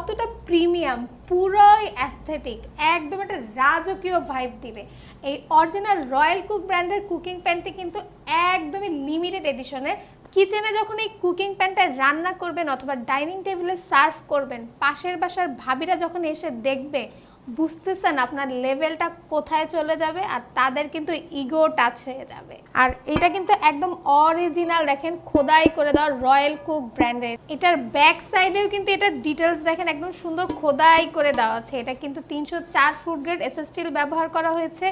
কতটা প্রিমিয়াম, পুরোই অ্যাস্থেটিক, একদম একটা রাজকীয় ভাইব দিবে। এই অরিজিনাল রয়্যাল কুক ব্র্যান্ডের কুকিং প্যানটি কিন্তু একদমই লিমিটেড এডিশনের। কিচেনে যখন এই কুকিং প্যানটা রান্না করবেন অথবা ডাইনিং টেবিলে সার্ভ করবেন, পাশের বাসার ভাবিরা যখন এসে দেখবে, বুঝতেছেন আপনার লেভেলটা কোথায় চলে যাবে, আর তাদের কিন্তু ইগো টাচ হয়ে যাবে। আর এটা কিন্তু একদম অরিজিনাল, দেখেন খোদাই করে দেওয়া রয়্যাল কুক ব্র্যান্ডের। এটার ব্যাক সাইডেও কিন্তু এটার ডিটেলস দেখেন একদম সুন্দর খোদাই করে দেওয়া আছে। এটা কিন্তু 304 ফুড গ্রেড এসএস স্টিল ব্যবহার করা হয়েছে,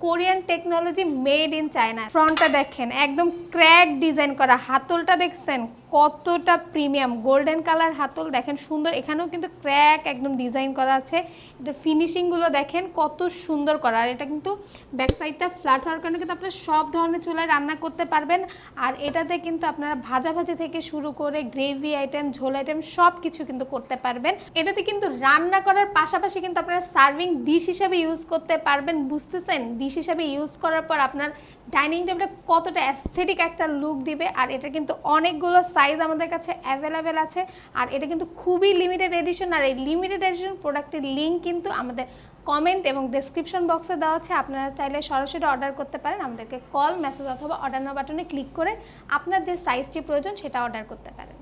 Korean technology, made in China. ফ্রন্টটা দেখেন একদম ক্র্যাক ডিজাইন করা, হাতলটা দেখছেন কতটা প্রিমিয়াম, গোল্ডেন কালার হাতল দেখেন সুন্দর, এখানেও কিন্তু ক্র্যাক একদম ডিজাইন করা আছে। এটা ফিনিশিংগুলো দেখেন কত সুন্দর করা। আর এটা কিন্তু ব্যাক সাইডটা ফ্ল্যাট হওয়ার কারণে কিন্তু আপনারা সব ধরনের চুলায় রান্না করতে পারবেন। আর এটাতে কিন্তু আপনারা ভাজাভাজি থেকে শুরু করে গ্রেভি আইটেম, ঝোল আইটেম সব কিছু কিন্তু করতে পারবেন। এটাতে কিন্তু রান্না করার পাশাপাশি কিন্তু আপনারা সার্ভিং ডিশ হিসেবে ইউজ করতে পারবেন। বুঝতেছেন, ডিশ হিসেবে ইউজ করার পর আপনার ডাইনিং টেবিলে কতটা অ্যাস্থেটিক একটা লুক দিবে। আর এটা কিন্তু অনেকগুলো সাইজ আমাদের কাছে অ্যাভেলেবেল আছে। আর এটা কিন্তু খুবই লিমিটেড এডিশন। আর এই লিমিটেড এডিশন প্রোডাক্টের লিঙ্ক কিন্তু আমাদের কমেন্ট এবং ডেসক্রিপশন বক্সে দেওয়া আছে। আপনারা চাইলে সরাসরি অর্ডার করতে পারেন, আমাদেরকে কল, মেসেজ অথবা অর্ডার নাও বাটনে ক্লিক করে আপনার যে সাইজটি প্রয়োজন সেটা অর্ডার করতে পারেন।